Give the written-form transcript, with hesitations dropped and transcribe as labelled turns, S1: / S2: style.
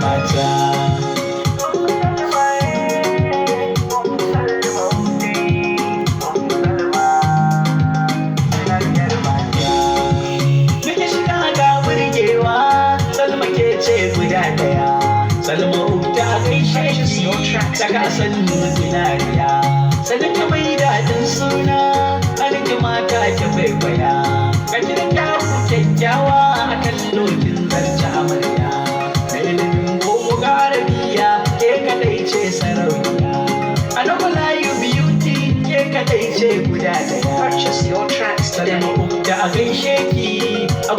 S1: mata. Salma ta gaishe shi ta kasan zinariya sanin ta mai daɗin suna alki mata ta baiwaya ka kira kyawu kyakkyawa a kan lokin zarce amarya da ilimin boko garabiya ke kadai ce sarauniya a nokola you beauty ke kadai ce guda daya. Salma ta gaishe ki a